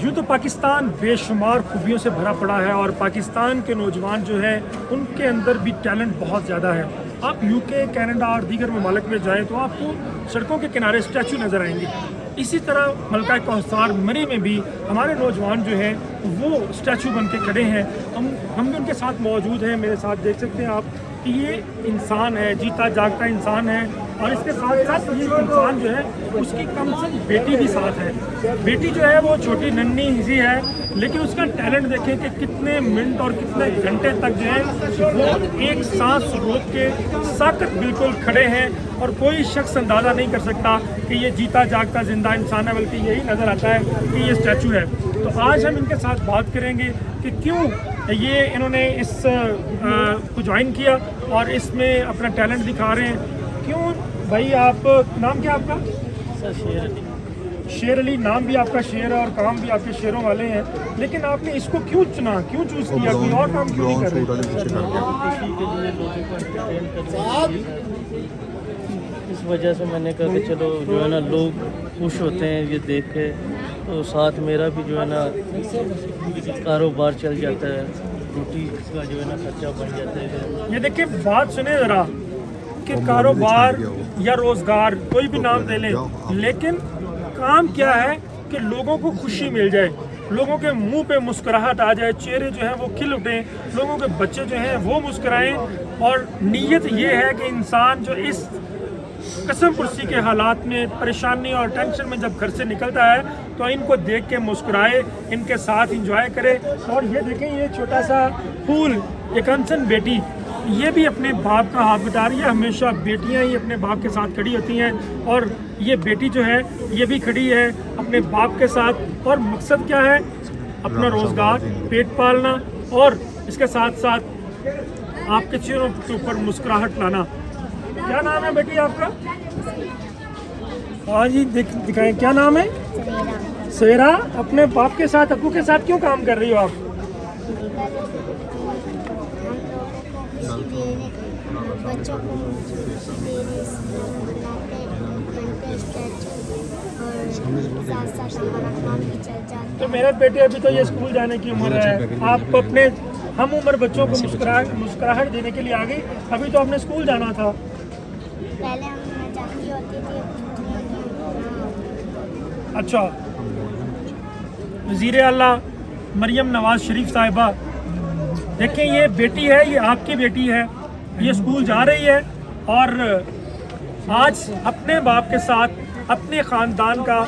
यूँ तो पाकिस्तान बेशुमार खूबियों से भरा पड़ा है और पाकिस्तान के नौजवान जो हैं उनके अंदर भी टैलेंट बहुत ज़्यादा है। आप यूके, कनाडा और दीगर ममालिक में जाएँ तो आपको सड़कों के किनारे स्टैचू नज़र आएंगे। इसी तरह मलका कौसार मरी में भी हमारे नौजवान जो हैं वो स्टैचू बन के खड़े हैं। हम भी उनके साथ मौजूद हैं। मेरे साथ देख सकते हैं आप कि ये इंसान है, जीता जागता इंसान है और इसके साथ साथ ये इंसान जो है उसकी कम से कम बेटी भी साथ है। बेटी जो है वो छोटी नन्ही सी है, लेकिन उसका टैलेंट देखें कि कितने मिनट और कितने घंटे तक जो है वो एक सांस रोक के साकत बिल्कुल खड़े हैं और कोई शख्स अंदाज़ा नहीं कर सकता कि ये जीता जागता जिंदा इंसान है, बल्कि यही नज़र आता है कि ये स्टैचू है। तो आज हम इनके साथ बात करेंगे कि क्यों ये इन्होंने इस को ज्वाइन किया और इसमें अपना टैलेंट दिखा रहे हैं। क्यों भाई, आप नाम क्या आपका? सर शेर अली। शेर अली नाम भी आपका शेर है और काम भी आपके शेरों वाले हैं, लेकिन आपने इसको क्यों चुना, क्यों चूज़ किया, कोई और काम क्यों नहीं कर रहे? खुशी के लिए लोगों को एंटरटेन करने, इस वजह से मैंने कहा कि चलो जो है ना लोग खुश होते हैं ये देख के, तो साथ मेरा भी जो है ना कारोबार चल जाता है, रोटी का जो है ना खर्चा बढ़ जाता है। ये देखिए, बात सुने ज़रा कि कारोबार या रोज़गार कोई भी नाम दे लें, लेकिन काम क्या है कि लोगों को खुशी मिल जाए, लोगों के मुंह पे मुस्कुराहट आ जाए, चेहरे जो है वो खिल उठें, लोगों के बच्चे जो हैं वो मुस्कुराएं। और नीयत ये है कि इंसान जो इस कसम पुरसी के हालात में, परेशानी और टेंशन में जब घर से निकलता है तो इनको देख के मुस्कुराए, इनके साथ इंजॉय करे। और ये देखें, ये छोटा सा फूल, ये कंचन बेटी, ये भी अपने बाप का हाथ बटा रही है। हमेशा बेटियां ही अपने बाप के साथ खड़ी होती हैं और ये बेटी जो है ये भी खड़ी है अपने बाप के साथ। और मकसद क्या है? अपना रोज़गार, पेट पालना और इसके साथ साथ आपके चेहरों के ऊपर मुस्कुराहट लाना। क्या नाम है बेटी आपका? हाँ जी, दिखाएं, क्या नाम है? सेरा। अपने बाप के साथ, अब्बू के साथ क्यों काम कर रही हो आप? बच्चों को तो मेरा बेटे अभी तो ये स्कूल जाने की उम्र है, आप अपने हम उम्र बच्चों को मुस्कुराहट देने के लिए आ गई। अभी तो आपने स्कूल जाना था। पहले हम जाती होती थी। अच्छा, वज़ीर आला मरियम नवाज शरीफ साहिबा, देखें ये बेटी है, ये आपकी बेटी है, ये स्कूल जा रही है और आज अपने बाप के साथ अपने ख़ानदान का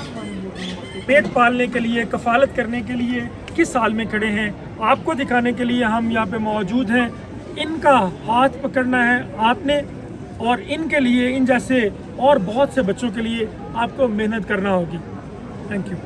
पेट पालने के लिए, कफ़ालत करने के लिए किस हाल में खड़े हैं, आपको दिखाने के लिए हम यहाँ पे मौजूद हैं। इनका हाथ पकड़ना है आपने और इनके लिए, इन जैसे और बहुत से बच्चों के लिए आपको मेहनत करना होगी। Thank you.